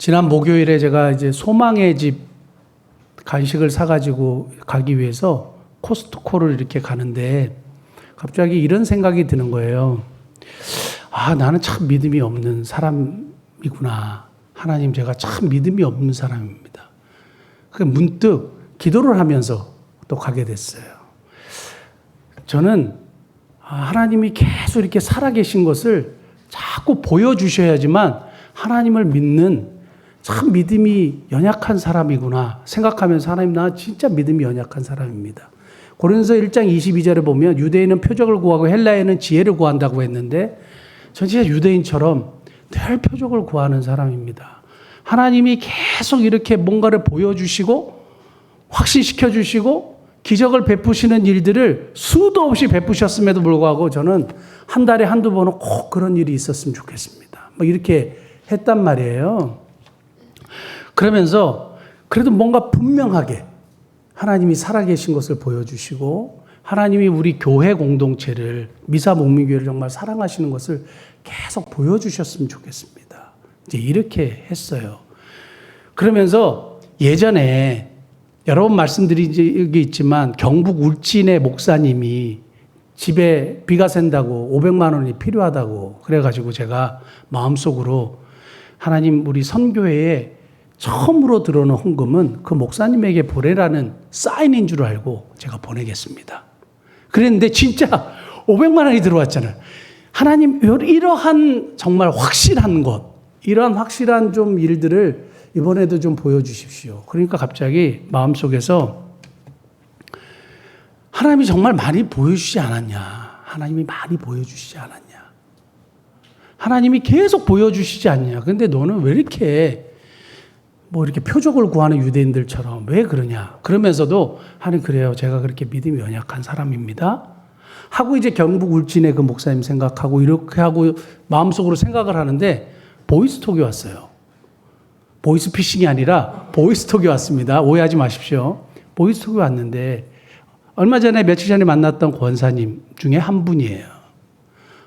지난 목요일에 제가 이제 소망의 집 간식을 사가지고 가기 위해서 코스트코를 이렇게 가는데 갑자기 이런 생각이 드는 거예요. 아, 나는 참 믿음이 없는 사람이구나. 하나님, 제가 참 믿음이 없는 사람입니다. 문득 기도를 하면서 또 가게 됐어요. 저는 하나님이 계속 이렇게 살아계신 것을 자꾸 보여주셔야지만 하나님을 믿는 참 믿음이 연약한 사람이구나 생각하면서 하나님, 나 진짜 믿음이 연약한 사람입니다. 고린도서 1장 22절에 보면 유대인은 표적을 구하고 헬라인은 지혜를 구한다고 했는데 전 진짜 유대인처럼 늘 표적을 구하는 사람입니다. 하나님이 계속 이렇게 뭔가를 보여주시고 확신시켜 주시고 기적을 베푸시는 일들을 수도 없이 베푸셨음에도 불구하고 저는 한 달에 한두 번은 꼭 그런 일이 있었으면 좋겠습니다. 이렇게 했단 말이에요. 그러면서 그래도 뭔가 분명하게 하나님이 살아계신 것을 보여주시고 하나님이 우리 교회 공동체를 미사 목민교회를 정말 사랑하시는 것을 계속 보여주셨으면 좋겠습니다. 이제 이렇게 했어요. 그러면서 예전에 여러 번 말씀드린 적이 있지만 경북 울진의 목사님이 집에 비가 샌다고 500만 원이 필요하다고 그래가지고 제가 마음속으로 하나님, 우리 선교회에 처음으로 들어오는 헌금은 그 목사님에게 보내라는 사인인 줄 알고 제가 보내겠습니다. 그랬는데 진짜 500만 원이 들어왔잖아요. 하나님, 이러한 정말 확실한 것, 이러한 확실한 좀 일들을 이번에도 좀 보여주십시오. 그러니까 갑자기 마음속에서 하나님이 정말 많이 보여주시지 않았냐. 하나님이 많이 보여주시지 않았냐. 하나님이 계속 보여주시지 않냐. 근데 너는 왜 이렇게 이렇게 표적을 구하는 유대인들처럼 왜 그러냐. 그러면서도 하나님, 그래요. 제가 그렇게 믿음이 연약한 사람입니다. 하고 이제 경북 울진의 그 목사님 생각하고 이렇게 하고 마음속으로 생각을 하는데 보이스톡이 왔어요. 보이스피싱이 아니라 보이스톡이 왔습니다. 오해하지 마십시오. 보이스톡이 왔는데 얼마 전에 며칠 전에 만났던 권사님 중에 한 분이에요.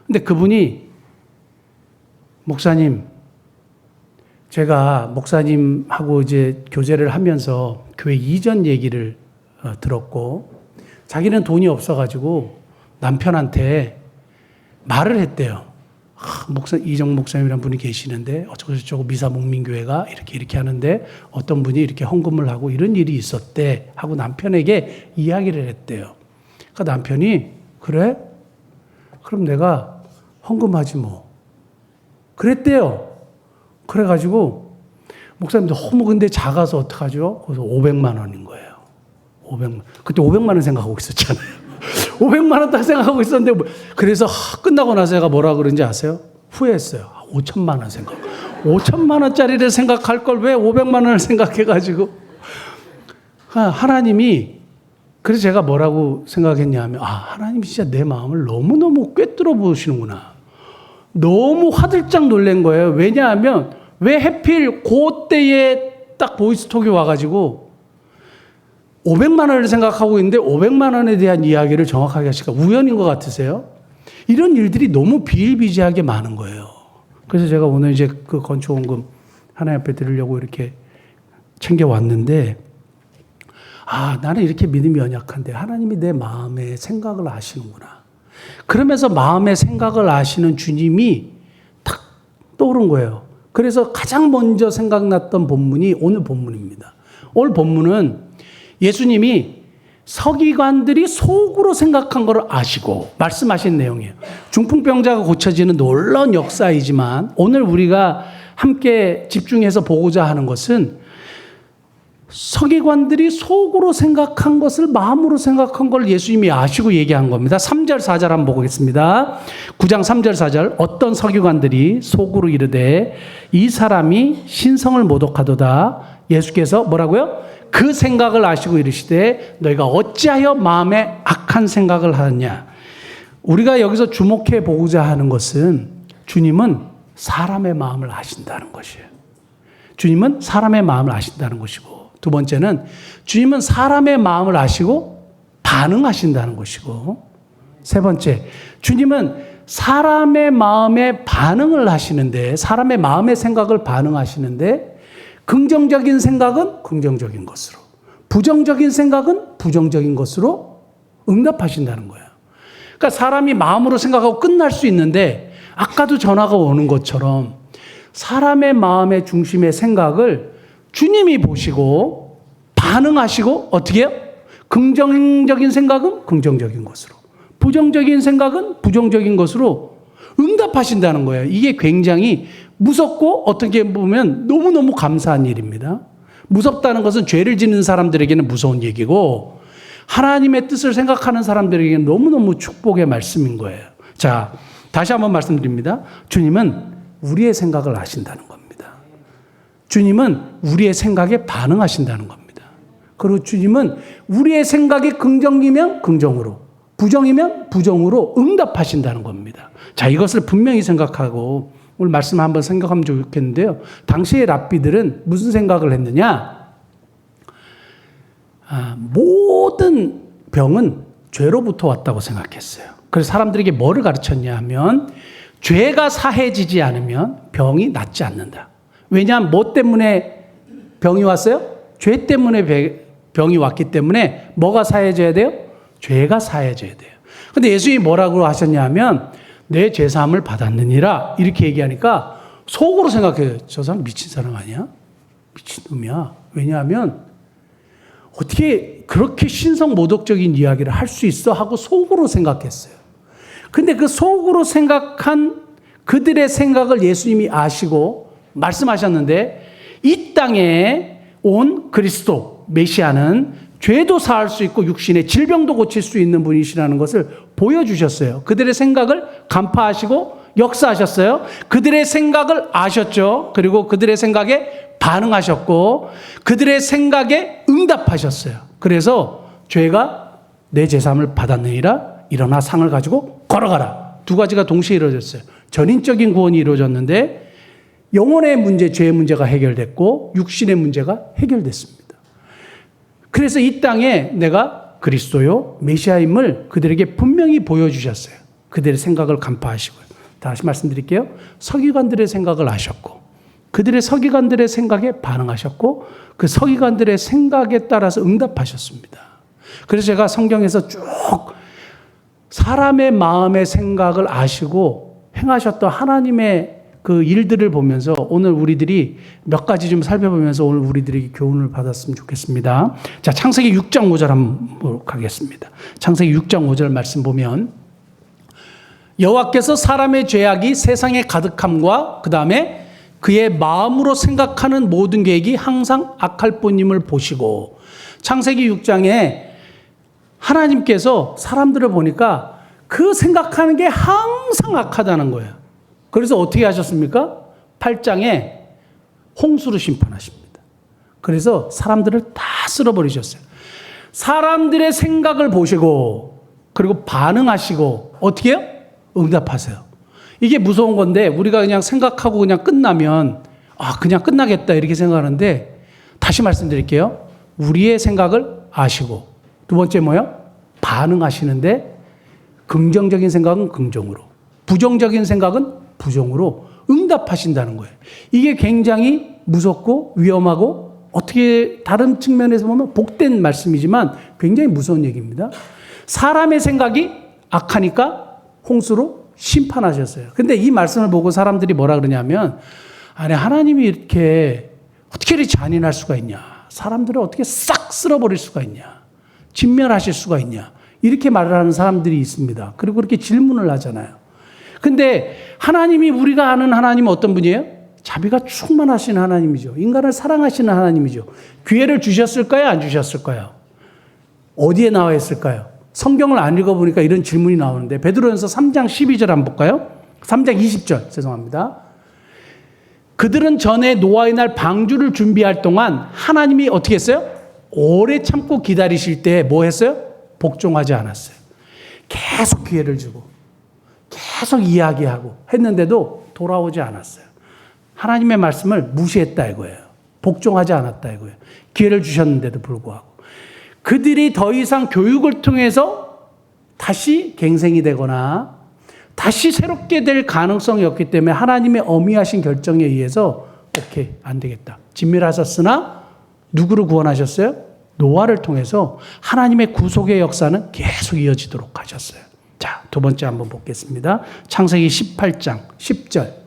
근데 그분이 목사님, 제가 목사님하고 이제 교제를 하면서 교회 이전 얘기를 들었고 자기는 돈이 없어가지고 남편한테 말을 했대요. 이정 목사님이라는 분이 계시는데 어쩌고저쩌고 미사 목민교회가 이렇게 하는데 어떤 분이 이렇게 헌금을 하고 이런 일이 있었대 하고 남편에게 이야기를 했대요. 그러니까 남편이 그래? 그럼 내가 헌금하지 뭐. 그랬대요. 그래가지고 목사님도 너무 근데 작아서 어떡하죠? 그래서 500만 원인 거예요. 500만. 그때 500만 원 생각하고 있었잖아요. 500만 원 딱 생각하고 있었는데 그래서 끝나고 나서 제가 뭐라 그런지 아세요? 후회했어요. 5천만 원 생각. 5천만 원짜리를 생각할 걸 왜 500만 원을 생각해가지고 하나님이 그래서 제가 뭐라고 생각했냐면 하나님이 진짜 내 마음을 너무너무 꿰뚫어 보시는구나. 너무 화들짝 놀란 거예요. 왜냐하면 왜 하필 그때에 딱 보이스톡이 와가지고 500만 원을 생각하고 있는데 500만 원에 대한 이야기를 정확하게 하시니까 우연인 것 같으세요? 이런 일들이 너무 비일비재하게 많은 거예요. 그래서 제가 오늘 이제 그 건축원금 하나님 앞에 드리려고 이렇게 챙겨왔는데 나는 이렇게 믿음이 연약한데 하나님이 내 마음의 생각을 아시는구나. 그러면서 마음의 생각을 아시는 주님이 탁 떠오른 거예요. 그래서 가장 먼저 생각났던 본문이 오늘 본문입니다. 오늘 본문은 예수님이 서기관들이 속으로 생각한 걸 아시고 말씀하신 내용이에요. 중풍병자가 고쳐지는 놀라운 역사이지만 오늘 우리가 함께 집중해서 보고자 하는 것은 서기관들이 속으로 생각한 것을 마음으로 생각한 걸 예수님이 아시고 얘기한 겁니다. 3절 4절 한번 보겠습니다. 9장 3절 4절 어떤 서기관들이 속으로 이르되 이 사람이 신성을 모독하도다. 예수께서 뭐라고요? 그 생각을 아시고 이르시되 너희가 어찌하여 마음에 악한 생각을 하느냐. 우리가 여기서 주목해 보고자 하는 것은 주님은 사람의 마음을 아신다는 것이에요. 주님은 사람의 마음을 아신다는 것이고 두 번째는 주님은 사람의 마음을 아시고 반응하신다는 것이고 세 번째, 주님은 사람의 마음에 반응을 하시는데 사람의 마음의 생각을 반응하시는데 긍정적인 생각은 긍정적인 것으로, 부정적인 생각은 부정적인 것으로 응답하신다는 거예요. 그러니까 사람이 마음으로 생각하고 끝날 수 있는데 아까도 전화가 오는 것처럼 사람의 마음의 중심의 생각을 주님이 보시고 반응하시고 어떻게 해요? 긍정적인 생각은 긍정적인 것으로, 부정적인 생각은 부정적인 것으로 응답하신다는 거예요. 이게 굉장히 무섭고 어떻게 보면 너무너무 감사한 일입니다. 무섭다는 것은 죄를 짓는 사람들에게는 무서운 얘기고 하나님의 뜻을 생각하는 사람들에게는 너무너무 축복의 말씀인 거예요. 자, 다시 한번 말씀드립니다. 주님은 우리의 생각을 아신다는 겁니다. 주님은 우리의 생각에 반응하신다는 겁니다. 그리고 주님은 우리의 생각이 긍정이면 긍정으로, 부정이면 부정으로 응답하신다는 겁니다. 자, 이것을 분명히 생각하고 오늘 말씀을 한번 생각하면 좋겠는데요. 당시의 랍비들은 무슨 생각을 했느냐? 모든 병은 죄로부터 왔다고 생각했어요. 그래서 사람들에게 뭐를 가르쳤냐 하면 죄가 사해지지 않으면 병이 낫지 않는다. 왜냐하면 뭐 때문에 병이 왔어요? 죄 때문에 병이 왔기 때문에 뭐가 사해져야 돼요? 죄가 사해져야 돼요. 근데 예수님이 뭐라고 하셨냐면 내 죄사함을 받았느니라 이렇게 얘기하니까 속으로 생각해요. 저 사람 미친 사람 아니야? 미친놈이야. 왜냐하면 어떻게 그렇게 신성모독적인 이야기를 할 수 있어 하고 속으로 생각했어요. 근데 그 속으로 생각한 그들의 생각을 예수님이 아시고 말씀하셨는데 이 땅에 온 그리스도 메시아는 죄도 사할 수 있고 육신의 질병도 고칠 수 있는 분이시라는 것을 보여주셨어요. 그들의 생각을 간파하시고 역사하셨어요. 그들의 생각을 아셨죠. 그리고 그들의 생각에 반응하셨고 그들의 생각에 응답하셨어요. 그래서 죄가 내 제사함을 받았느니라 일어나 상을 가지고 걸어가라. 두 가지가 동시에 이루어졌어요. 전인적인 구원이 이루어졌는데 영혼의 문제, 죄의 문제가 해결됐고 육신의 문제가 해결됐습니다. 그래서 이 땅에 내가 그리스도요 메시아임을 그들에게 분명히 보여주셨어요. 그들의 생각을 간파하시고요. 다시 말씀드릴게요. 서기관들의 생각을 아셨고 그들의 서기관들의 생각에 반응하셨고 그 서기관들의 생각에 따라서 응답하셨습니다. 그래서 제가 성경에서 쭉 사람의 마음의 생각을 아시고 행하셨던 하나님의 그 일들을 보면서 오늘 우리들이 몇 가지 좀 살펴보면서 오늘 우리들이 교훈을 받았으면 좋겠습니다. 자, 창세기 6장 5절 한번 가겠습니다. 창세기 6장 5절 말씀 보면 여호와께서 사람의 죄악이 세상에 가득함과 그 다음에 그의 마음으로 생각하는 모든 계획이 항상 악할 뿐임을 보시고 창세기 6장에 하나님께서 사람들을 보니까 그 생각하는 게 항상 악하다는 거예요. 그래서 어떻게 하셨습니까? 8장에 홍수로 심판하십니다. 그래서 사람들을 다 쓸어버리셨어요. 사람들의 생각을 보시고 그리고 반응하시고 어떻게 해요? 응답하세요. 이게 무서운 건데 우리가 그냥 생각하고 그냥 끝나면 그냥 끝나겠다 이렇게 생각하는데 다시 말씀드릴게요. 우리의 생각을 아시고 두 번째 뭐예요? 반응하시는데 긍정적인 생각은 긍정으로 부정적인 생각은 부정으로 응답하신다는 거예요. 이게 굉장히 무섭고 위험하고 어떻게 다른 측면에서 보면 복된 말씀이지만 굉장히 무서운 얘기입니다. 사람의 생각이 악하니까 홍수로 심판하셨어요. 근데 이 말씀을 보고 사람들이 뭐라 그러냐면 아니 하나님이 이렇게 어떻게 이렇게 잔인할 수가 있냐. 사람들을 어떻게 싹 쓸어버릴 수가 있냐. 진멸하실 수가 있냐. 이렇게 말을 하는 사람들이 있습니다. 그리고 그렇게 질문을 하잖아요. 근데 하나님이 우리가 아는 하나님은 어떤 분이에요? 자비가 충만하신 하나님이죠. 인간을 사랑하시는 하나님이죠. 기회를 주셨을까요? 안 주셨을까요? 어디에 나와 있을까요? 성경을 안 읽어보니까 이런 질문이 나오는데 베드로전서 3장 12절 한번 볼까요? 3장 20절 죄송합니다. 그들은 전에 노아의 날 방주를 준비할 동안 하나님이 어떻게 했어요? 오래 참고 기다리실 때 뭐 했어요? 복종하지 않았어요. 계속 기회를 주고 계속 이야기하고 했는데도 돌아오지 않았어요. 하나님의 말씀을 무시했다 이거예요. 복종하지 않았다 이거예요. 기회를 주셨는데도 불구하고. 그들이 더 이상 교육을 통해서 다시 갱생이 되거나 다시 새롭게 될 가능성이 없기 때문에 하나님의 어미하신 결정에 의해서 오케이, 안 되겠다. 진멸하셨으나 누구를 구원하셨어요? 노아를 통해서 하나님의 구속의 역사는 계속 이어지도록 하셨어요. 자, 두 번째 한번 보겠습니다. 창세기 18장 10절.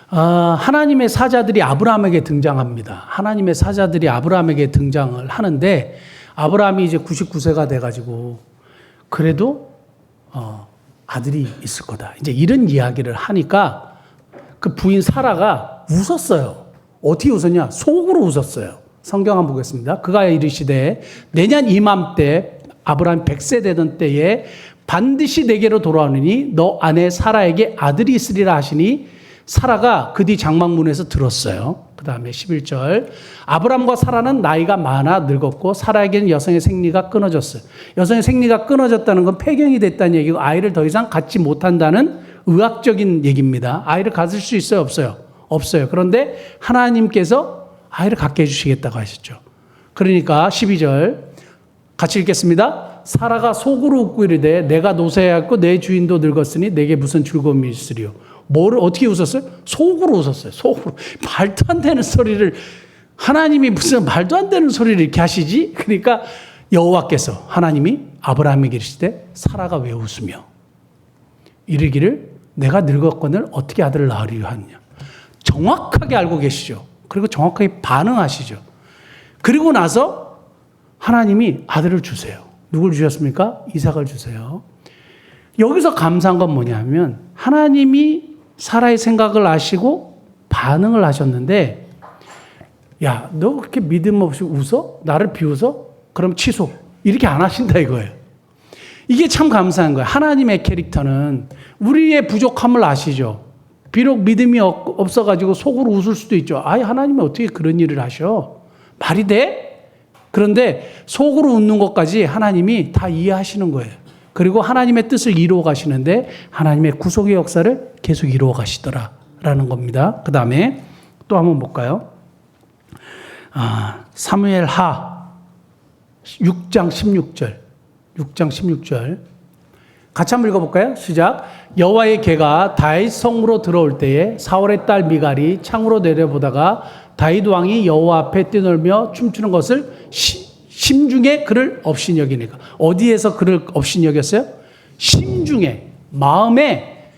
하나님의 사자들이 아브라함에게 등장합니다. 하나님의 사자들이 아브라함에게 등장을 하는데 아브라함이 이제 99세가 돼가지고 그래도 아들이 있을 거다. 이제 이런 이야기를 하니까 그 부인 사라가 웃었어요. 어떻게 웃었냐? 속으로 웃었어요. 성경 한번 보겠습니다. 그가 이르시되 내년 이맘때 아브라함 100세 되던 때에 반드시 내게로 돌아오느니 너 아내 사라에게 아들이 있으리라 하시니 사라가 그 뒤 장막문에서 들었어요. 그 다음에 11절. 아브람과 사라는 나이가 많아 늙었고 사라에게는 여성의 생리가 끊어졌어요. 여성의 생리가 끊어졌다는 건 폐경이 됐다는 얘기고 아이를 더 이상 갖지 못한다는 의학적인 얘기입니다. 아이를 가질 수 있어요? 없어요? 없어요. 그런데 하나님께서 아이를 갖게 해주시겠다고 하셨죠. 그러니까 12절 같이 읽겠습니다. 사라가 속으로 웃고 이르되 내가 노쇠하였고 내 주인도 늙었으니 내게 무슨 즐거움이 있으리요. 뭐를 어떻게 웃었어요? 속으로 웃었어요. 속으로. 말도 안 되는 소리를 하나님이 무슨 말도 안 되는 소리를 이렇게 하시지? 그러니까 여호와께서 하나님이 아브라함에게 이르시되 사라가 왜 웃으며 이르기를 내가 늙었거늘 어떻게 아들을 낳으리요 하느냐. 정확하게 알고 계시죠. 그리고 정확하게 반응하시죠. 그리고 나서 하나님이 아들을 주세요. 누굴 주셨습니까? 이삭을 주세요. 여기서 감사한 건 뭐냐면 하나님이 사라의 생각을 아시고 반응을 하셨는데 야, 너 그렇게 믿음 없이 웃어? 나를 비웃어? 그럼 취소. 이렇게 안 하신다 이거예요. 이게 참 감사한 거예요. 하나님의 캐릭터는 우리의 부족함을 아시죠. 비록 믿음이 없어가지고 속으로 웃을 수도 있죠. 아이, 하나님이 어떻게 그런 일을 하셔? 말이 돼? 그런데 속으로 웃는 것까지 하나님이 다 이해하시는 거예요. 그리고 하나님의 뜻을 이루어 가시는데 하나님의 구속의 역사를 계속 이루어 가시더라라는 겁니다. 그 다음에 또 한번 볼까요? 사무엘 하 6장 16절. 6장 16절. 같이 한번 읽어볼까요? 시작. 여호와의 개가 다윗 성으로 들어올 때에 사울의 딸 미갈이 창으로 내려보다가 다윗 왕이 여호와 앞에 뛰놀며 춤추는 것을 심중에 그를 업신여기니까. 어디에서 그를 업신여겼어요? 심중에, 마음에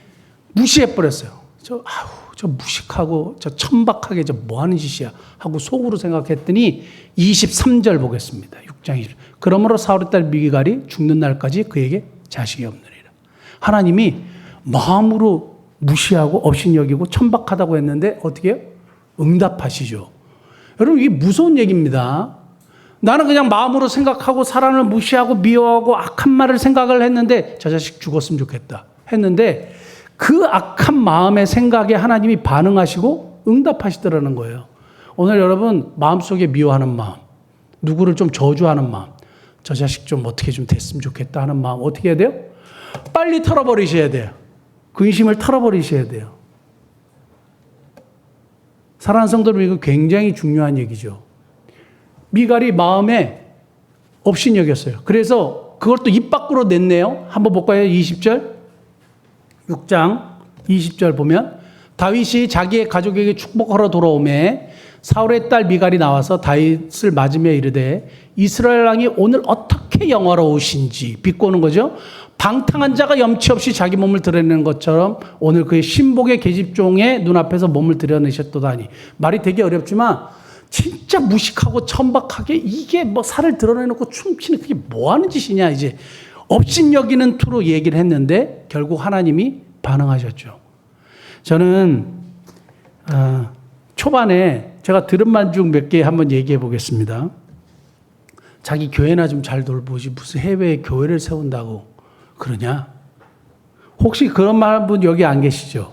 무시해버렸어요. 저 무식하고 저 천박하게 저 뭐하는 짓이야 하고 속으로 생각했더니 23절 보겠습니다. 6장 20절. 그러므로 사울의 딸 미갈이 죽는 날까지 그에게 자식이 없느니라. 하나님이 마음으로 무시하고 업신여기고 천박하다고 했는데 어떻게 해요? 응답하시죠. 여러분 이게 무서운 얘기입니다. 나는 그냥 마음으로 생각하고 사람을 무시하고 미워하고 악한 말을 생각을 했는데 저 자식 죽었으면 좋겠다 했는데 그 악한 마음의 생각에 하나님이 반응하시고 응답하시더라는 거예요. 오늘 여러분 마음속에 미워하는 마음, 누구를 좀 저주하는 마음, 저 자식 좀 어떻게 좀 됐으면 좋겠다 하는 마음 어떻게 해야 돼요? 빨리 털어버리셔야 돼요. 근심을 털어버리셔야 돼요. 사랑하는 성도 여러분, 이거 굉장히 중요한 얘기죠. 미갈이 마음에 업신여겼어요. 그래서 그걸 또 입 밖으로 냈네요. 한번 볼까요? 20절. 6장 20절 보면 다윗이 자기의 가족에게 축복하러 돌아오매 사울의 딸 미갈이 나와서 다윗을 맞으며 이르되 이스라엘 왕이 오늘 어떻게 영화로우신지 비꼬는 거죠. 방탕한 자가 염치 없이 자기 몸을 드러내는 것처럼 오늘 그의 신복의 계집종의 눈앞에서 몸을 드러내셨도다니. 말이 되게 어렵지만 진짜 무식하고 천박하게 이게 뭐 살을 드러내놓고 춤추는 그게 뭐 하는 짓이냐 이제 업신여기는 투로 얘기를 했는데 결국 하나님이 반응하셨죠. 저는 초반에 제가 들은 말 중 몇 개 한번 얘기해 보겠습니다. 자기 교회나 좀 잘 돌보지 무슨 해외에 교회를 세운다고 그러냐? 혹시 그런 말 분 여기 안 계시죠?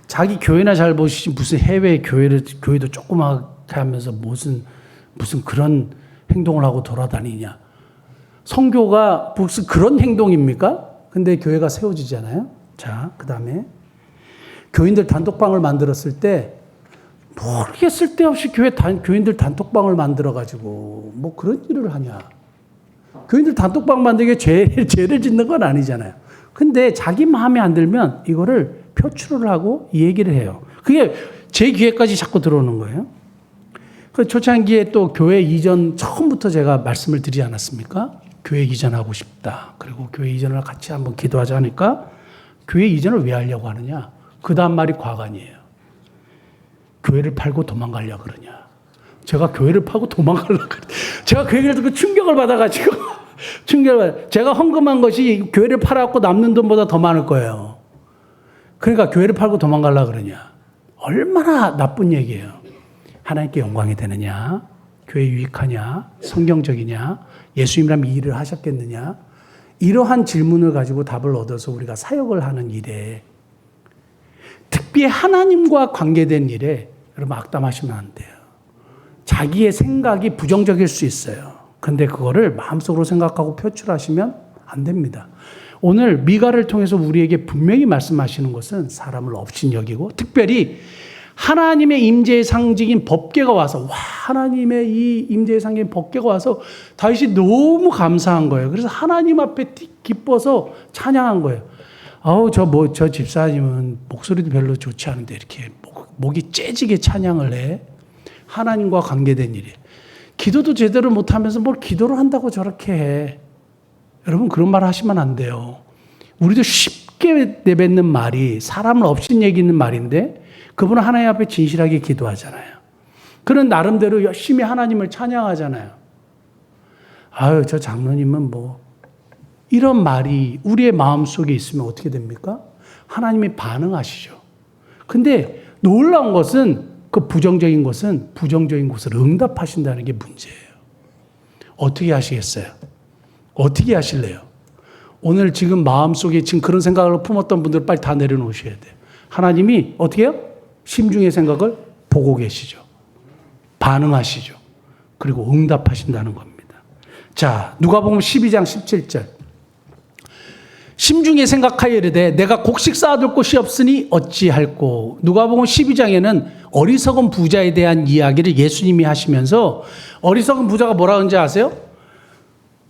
자기 교회나 잘 보시지 무슨 해외 교회도 조그맣게 하면서 무슨 그런 행동을 하고 돌아다니냐? 선교가 무슨 그런 행동입니까? 근데 교회가 세워지잖아요. 자, 그 다음에 교인들 단톡방을 만들었을 때 뭐 이렇게 쓸데없이 교인들 단톡방을 만들어가지고 뭐 그런 일을 하냐? 교인들 단톡방 만들게 죄를 짓는 건 아니잖아요. 근데 자기 마음에 안 들면 이거를 표출을 하고 얘기를 해요. 그게 제 귀에까지 자꾸 들어오는 거예요. 그 초창기에 또 교회 이전 처음부터 제가 말씀을 드리지 않았습니까? 교회 이전하고 싶다. 그리고 교회 이전을 같이 한번 기도하자 하니까 교회 이전을 왜 하려고 하느냐? 그 다음 말이 과간이에요. 교회를 팔고 도망가려고 그러냐? 제가 교회를 팔고 도망가려고 그러냐? 제가 그 얘기를 듣고 충격을 받아가지고 제가 헌금한 것이 교회를 팔아갖고 남는 돈보다 더 많을 거예요. 그러니까 교회를 팔고 도망가려고 그러냐? 얼마나 나쁜 얘기예요. 하나님께 영광이 되느냐? 교회 유익하냐? 성경적이냐? 예수님이라면 이 일을 하셨겠느냐? 이러한 질문을 가지고 답을 얻어서 우리가 사역을 하는 일에, 특히 하나님과 관계된 일에 여러분 악담하시면 안 돼요. 자기의 생각이 부정적일 수 있어요. 근데 그거를 마음속으로 생각하고 표출하시면 안 됩니다. 오늘 미가를 통해서 우리에게 분명히 말씀하시는 것은 사람을 업신여기고, 특별히 하나님의 임재의 상징인 법궤가 와서, 와, 하나님의 이 임재의 상징인 법궤가 와서 다윗이 너무 감사한 거예요. 그래서 하나님 앞에 기뻐서 찬양한 거예요. 저 집사님은 목소리도 별로 좋지 않은데 이렇게 목이 째지게 찬양을 해. 하나님과 관계된 일이. 기도도 제대로 못하면서 뭘 기도를 한다고 저렇게 해. 여러분, 그런 말 하시면 안 돼요. 우리도 쉽게 내뱉는 말이 사람을 업신여기는 말인데, 그분은 하나님 앞에 진실하게 기도하잖아요. 그런 나름대로 열심히 하나님을 찬양하잖아요. 저 장로님은 이런 말이 우리의 마음속에 있으면 어떻게 됩니까? 하나님이 반응하시죠. 근데 놀라운 것은, 그 부정적인 곳을 응답하신다는 게 문제예요. 어떻게 하시겠어요? 어떻게 하실래요? 오늘 지금 마음속에 지금 그런 생각을 품었던 분들 빨리 다 내려놓으셔야 돼요. 하나님이 어떻게 해요? 심중의 생각을 보고 계시죠. 반응하시죠. 그리고 응답하신다는 겁니다. 자, 누가복음 12장 17절. 심중에 생각하여 이르되 내가 곡식 쌓아둘 곳이 없으니 어찌할꼬. 누가복음 12장에는 어리석은 부자에 대한 이야기를 예수님이 하시면서, 어리석은 부자가 뭐라 하는지 아세요?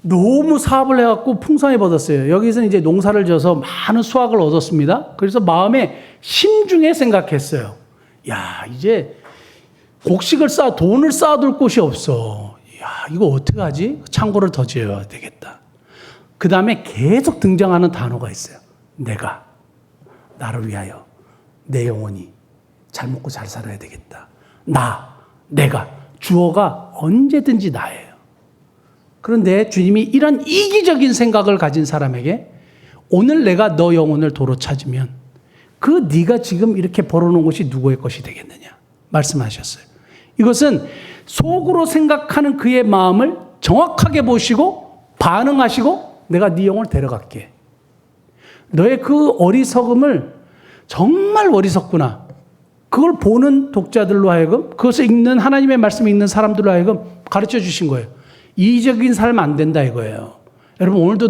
너무 사업을 해갖고 풍성히 얻었어요. 여기서 이제 농사를 지어서 많은 수확을 얻었습니다. 그래서 마음에 심중에 생각했어요. 이제 곡식을 돈을 쌓아둘 곳이 없어. 이거 어떡하지? 창고를 더 지어야 되겠다. 그 다음에 계속 등장하는 단어가 있어요. 내가, 나를 위하여, 내 영혼이 잘 먹고 잘 살아야 되겠다. 내가, 주어가 언제든지 나예요. 그런데 주님이 이런 이기적인 생각을 가진 사람에게, 오늘 내가 너 영혼을 도로 찾으면 그 네가 지금 이렇게 벌어놓은 것이 누구의 것이 되겠느냐 말씀하셨어요. 이것은 속으로 생각하는 그의 마음을 정확하게 보시고 반응하시고, 내가 네 영혼을 데려갈게. 너의 그 어리석음을, 정말 어리석구나, 그걸 보는 독자들로 하여금, 그것을 읽는, 하나님의 말씀을 읽는 사람들로 하여금 가르쳐 주신 거예요. 이기적인 삶 안 된다 이거예요. 여러분, 오늘도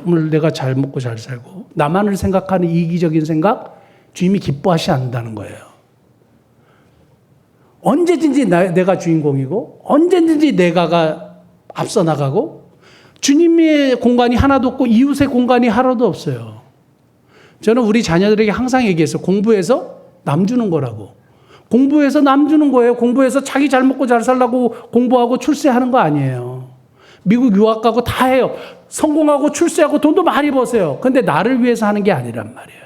오늘 내가 잘 먹고 잘 살고, 나만을 생각하는 이기적인 생각, 주님이 기뻐하시지 않는다는 거예요. 언제든지 내가 주인공이고, 언제든지 내가가 앞서 나가고, 주님의 공간이 하나도 없고 이웃의 공간이 하나도 없어요. 저는 우리 자녀들에게 항상 얘기했어요. 공부해서 남 주는 거라고. 공부해서 남 주는 거예요. 공부해서 자기 잘 먹고 잘 살라고 공부하고 출세하는 거 아니에요. 미국 유학 가고 다 해요. 성공하고 출세하고 돈도 많이 버세요. 근데 나를 위해서 하는 게 아니란 말이에요.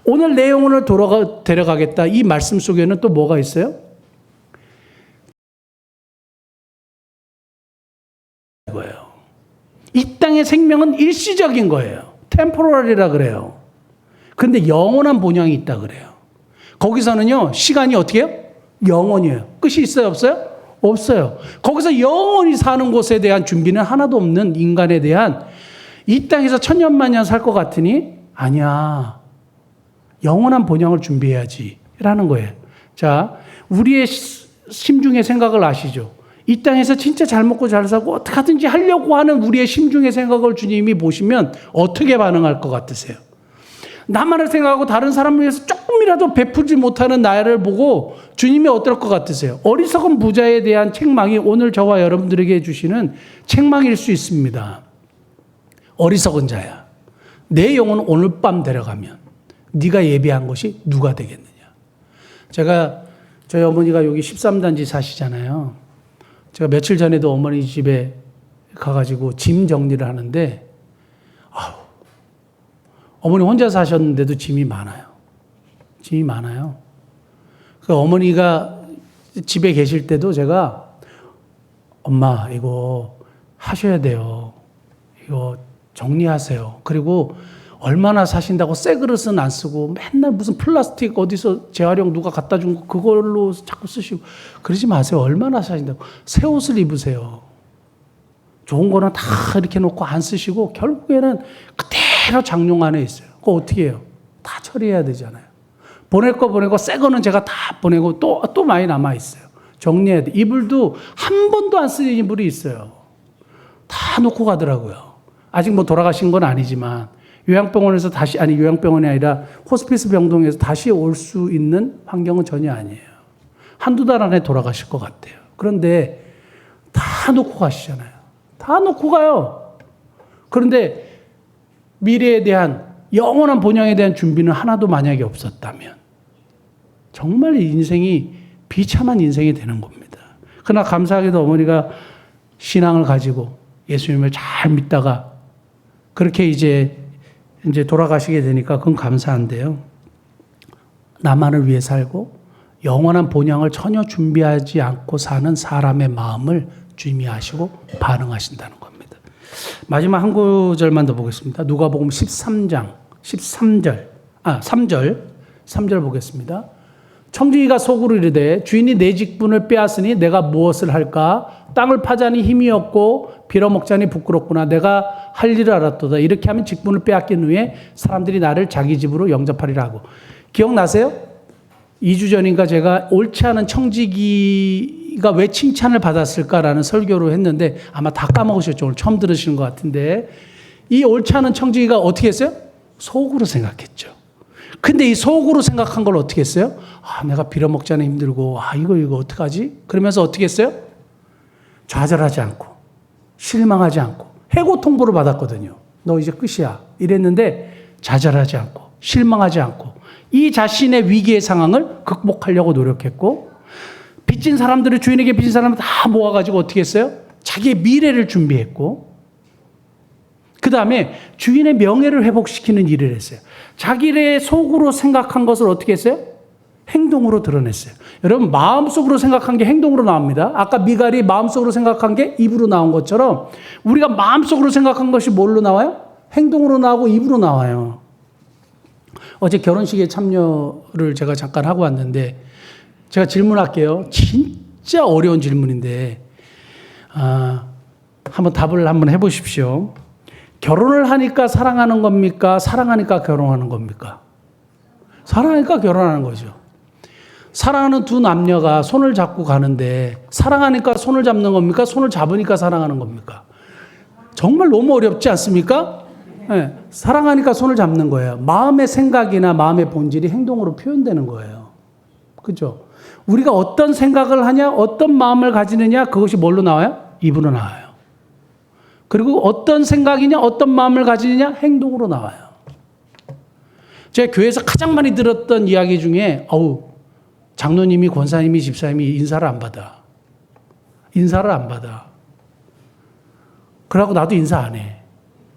오늘 내 영혼을 데려가겠다. 이 말씀 속에는 또 뭐가 있어요? 거예요. 이 땅의 생명은 일시적인 거예요. 템포럴이라 그래요. 근데 영원한 본향이 있다 그래요. 거기서는요, 시간이 어떻게 해요? 영원이에요. 끝이 있어요? 없어요? 없어요. 거기서 영원히 사는 곳에 대한 준비는 하나도 없는 인간에 대한, 이 땅에서 천년만년 살 것 같으니 아니야. 영원한 본향을 준비해야지 라는 거예요. 자, 우리의 심중의 생각을 아시죠? 이 땅에서 진짜 잘 먹고 잘 살고 어떻게든지 하려고 하는 우리의 심중의 생각을 주님이 보시면 어떻게 반응할 것 같으세요? 나만을 생각하고 다른 사람을 위해서 조금이라도 베풀지 못하는 나를 보고 주님이 어떨 것 같으세요? 어리석은 부자에 대한 책망이 오늘 저와 여러분들에게 주시는 책망일 수 있습니다. 어리석은 자야, 내 영혼 오늘 밤 데려가면 네가 예비한 것이 누가 되겠느냐? 저희 어머니가 여기 13단지 사시잖아요. 제가 며칠 전에도 어머니 집에 가가지고 짐 정리를 하는데, 어머니 혼자 사셨는데도 짐이 많아요. 짐이 많아요. 그 어머니가 집에 계실 때도 제가, 엄마, 이거 하셔야 돼요. 이거 정리하세요. 그리고 얼마나 사신다고 새 그릇은 안 쓰고 맨날 무슨 플라스틱 어디서 재활용 누가 갖다 준 거 그걸로 자꾸 쓰시고 그러지 마세요. 얼마나 사신다고. 새 옷을 입으세요. 좋은 거는 다 이렇게 놓고 안 쓰시고 결국에는 그대로 장롱 안에 있어요. 그거 어떻게 해요? 다 처리해야 되잖아요. 보낼 거 보내고 새 거는 제가 다 보내고 또 많이 남아 있어요. 정리해야 돼. 이불도 한 번도 안 쓰는 이불이 있어요. 다 놓고 가더라고요. 아직 뭐 돌아가신 건 아니지만 요양병원에서 다시, 아니 요양병원이 아니라 호스피스 병동에서 다시 올 수 있는 환경은 전혀 아니에요. 한두 달 안에 돌아가실 것 같아요. 그런데 다 놓고 가시잖아요. 다 놓고 가요. 그런데 미래에 대한 영원한 본향에 대한 준비는 하나도 만약에 없었다면 정말 인생이 비참한 인생이 되는 겁니다. 그러나 감사하게도 어머니가 신앙을 가지고 예수님을 잘 믿다가 그렇게 이제 돌아가시게 되니까 그건 감사한데요. 나만을 위해 살고 영원한 본향을 전혀 준비하지 않고 사는 사람의 마음을 주님이 아시고 반응하신다는 겁니다. 마지막 한 구절만 더 보겠습니다. 누가복음 13장 3절 보겠습니다. 청지기가 속으로 이르되 주인이 내 직분을 빼앗으니 내가 무엇을 할까? 땅을 파자니 힘이 없고 빌어먹자니 부끄럽구나. 내가 할 일을 알았도다. 이렇게 하면 직분을 빼앗긴 후에 사람들이 나를 자기 집으로 영접하리라 하고. 기억나세요? 2주 전인가 제가 옳지 않은 청지기가 왜 칭찬을 받았을까라는 설교를 했는데 아마 다 까먹으셨죠. 오늘 처음 들으시는 것 같은데 이 옳지 않은 청지기가 어떻게 했어요? 속으로 생각했죠. 근데 이 속으로 생각한 걸 어떻게 했어요? 내가 빌어먹자니 힘들고 이거 어떡하지? 그러면서 어떻게 했어요? 좌절하지 않고 실망하지 않고 해고 통보를 받았거든요. 너 이제 끝이야. 이랬는데 좌절하지 않고 실망하지 않고 이 자신의 위기의 상황을 극복하려고 노력했고 빚진 사람들을 주인에게 빚진 사람을 다 모아가지고 어떻게 했어요? 자기의 미래를 준비했고 그 다음에 주인의 명예를 회복시키는 일을 했어요. 자기의 속으로 생각한 것을 어떻게 했어요? 행동으로 드러냈어요. 여러분 마음속으로 생각한 게 행동으로 나옵니다. 아까 미갈이 마음속으로 생각한 게 입으로 나온 것처럼 우리가 마음속으로 생각한 것이 뭘로 나와요? 행동으로 나오고 입으로 나와요. 어제 결혼식에 참여를 제가 잠깐 하고 왔는데 제가 질문할게요. 진짜 어려운 질문인데 한번 답을 한번 해보십시오. 결혼을 하니까 사랑하는 겁니까? 사랑하니까 결혼하는 겁니까? 사랑하니까 결혼하는 거죠. 사랑하는 두 남녀가 손을 잡고 가는데 사랑하니까 손을 잡는 겁니까? 손을 잡으니까 사랑하는 겁니까? 정말 너무 어렵지 않습니까? 네, 사랑하니까 손을 잡는 거예요. 마음의 생각이나 마음의 본질이 행동으로 표현되는 거예요. 그죠? 우리가 어떤 생각을 하냐, 어떤 마음을 가지느냐, 그것이 뭘로 나와요? 입으로 나와요. 그리고 어떤 생각이냐, 어떤 마음을 가지느냐, 행동으로 나와요. 제가 교회에서 가장 많이 들었던 이야기 중에, 장로님이, 권사님이, 집사님이 인사를 안 받아. 인사를 안 받아. 그러고 나도 인사 안 해.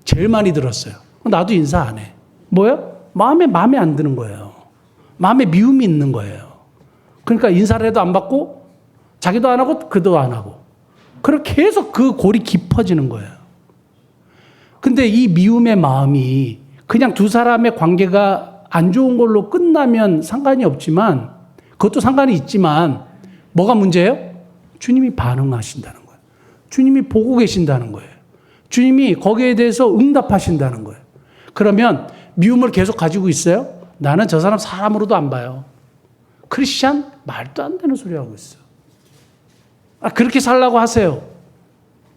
제일 많이 들었어요. 나도 인사 안 해. 뭐예요? 마음에 안 드는 거예요. 마음에 미움이 있는 거예요. 그러니까 인사를 해도 안 받고, 자기도 안 하고, 그도 안 하고. 그렇게 계속 그 골이 깊어지는 거예요. 근데 이 미움의 마음이 그냥 두 사람의 관계가 안 좋은 걸로 끝나면 상관이 없지만, 그것도 상관이 있지만, 뭐가 문제예요? 주님이 반응하신다는 거예요. 주님이 보고 계신다는 거예요. 주님이 거기에 대해서 응답하신다는 거예요. 그러면 미움을 계속 가지고 있어요? 나는 저 사람 사람으로도 안 봐요. 크리스찬? 말도 안 되는 소리 하고 있어. 그렇게 살라고 하세요.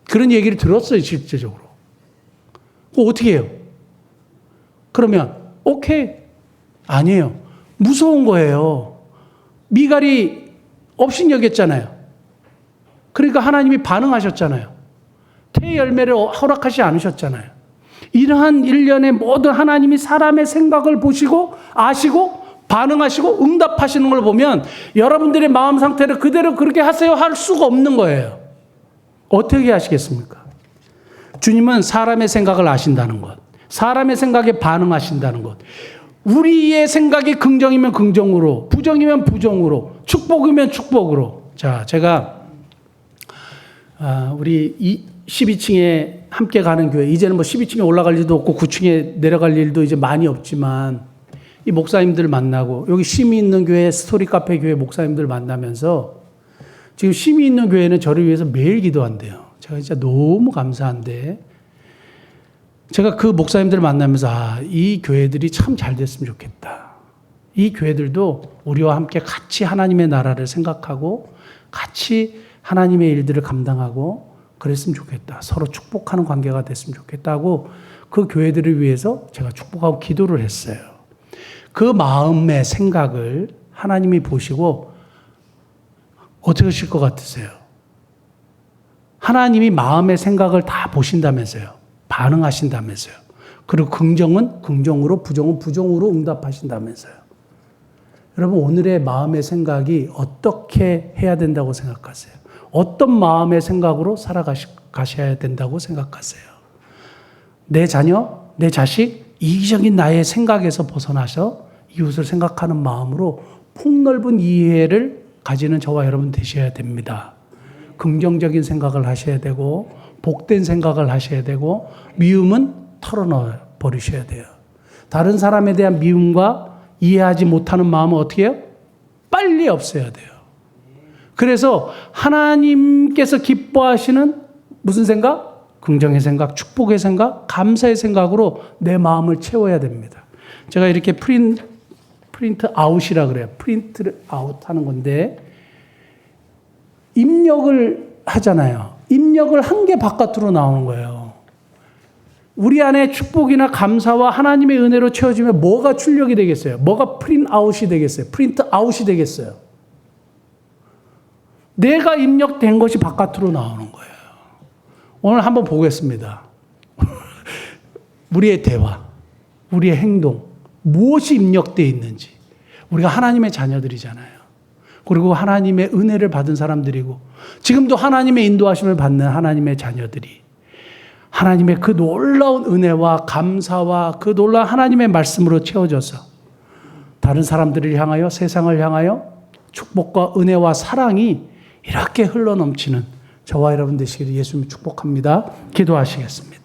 그런 얘기를 들었어요, 실제적으로. 어떻게 해요? 그러면, 오케이. 아니에요. 무서운 거예요. 미갈이 업신여겼잖아요. 그러니까 하나님이 반응하셨잖아요. 태의 열매를 허락하지 않으셨잖아요. 이러한 일련의 모든 하나님이 사람의 생각을 보시고 아시고 반응하시고 응답하시는 걸 보면 여러분들의 마음 상태를 그대로 그렇게 하세요 할 수가 없는 거예요. 어떻게 하시겠습니까? 주님은 사람의 생각을 아신다는 것, 사람의 생각에 반응하신다는 것, 우리의 생각이 긍정이면 긍정으로, 부정이면 부정으로, 축복이면 축복으로. 자, 제가 우리 12층에 함께 가는 교회, 이제는 뭐 12층에 올라갈 일도 없고 9층에 내려갈 일도 이제 많이 없지만 이 목사님들 만나고 여기 쉼이 있는 교회, 스토리 카페 교회 목사님들 만나면서 지금 쉼이 있는 교회는 저를 위해서 매일 기도한대요. 제가 진짜 너무 감사한데 제가 그 목사님들 만나면서 이 교회들이 참 잘 됐으면 좋겠다. 이 교회들도 우리와 함께 같이 하나님의 나라를 생각하고 같이 하나님의 일들을 감당하고 그랬으면 좋겠다. 서로 축복하는 관계가 됐으면 좋겠다고 그 교회들을 위해서 제가 축복하고 기도를 했어요. 그 마음의 생각을 하나님이 보시고 어떻게 하실 것 같으세요? 하나님이 마음의 생각을 다 보신다면서요. 반응하신다면서요. 그리고 긍정은 긍정으로, 부정은 부정으로 응답하신다면서요. 여러분, 오늘의 마음의 생각이 어떻게 해야 된다고 생각하세요? 어떤 마음의 생각으로 살아가셔야 된다고 생각하세요? 내 자녀, 내 자식, 이기적인 나의 생각에서 벗어나서 이웃을 생각하는 마음으로 폭넓은 이해를 가지는 저와 여러분 되셔야 됩니다. 긍정적인 생각을 하셔야 되고 복된 생각을 하셔야 되고 미움은 털어넣어 버리셔야 돼요. 다른 사람에 대한 미움과 이해하지 못하는 마음은 어떻게 해요? 빨리 없애야 돼요. 그래서 하나님께서 기뻐하시는 무슨 생각? 긍정의 생각, 축복의 생각, 감사의 생각으로 내 마음을 채워야 됩니다. 제가 이렇게 프린트 아웃이라 그래요. 프린트 아웃 하는 건데 입력을 하잖아요. 입력을 한 개 바깥으로 나오는 거예요. 우리 안에 축복이나 감사와 하나님의 은혜로 채워지면 뭐가 출력이 되겠어요? 뭐가 프린트 아웃이 되겠어요? 프린트 아웃이 되겠어요? 내가 입력된 것이 바깥으로 나오는 거예요. 오늘 한번 보겠습니다. 우리의 대화, 우리의 행동, 무엇이 입력되어 있는지. 우리가 하나님의 자녀들이잖아요. 그리고 하나님의 은혜를 받은 사람들이고 지금도 하나님의 인도하심을 받는 하나님의 자녀들이 하나님의 그 놀라운 은혜와 감사와 그 놀라운 하나님의 말씀으로 채워져서 다른 사람들을 향하여 세상을 향하여 축복과 은혜와 사랑이 이렇게 흘러넘치는 저와 여러분 되시기를 예수님 축복합니다. 기도하시겠습니다.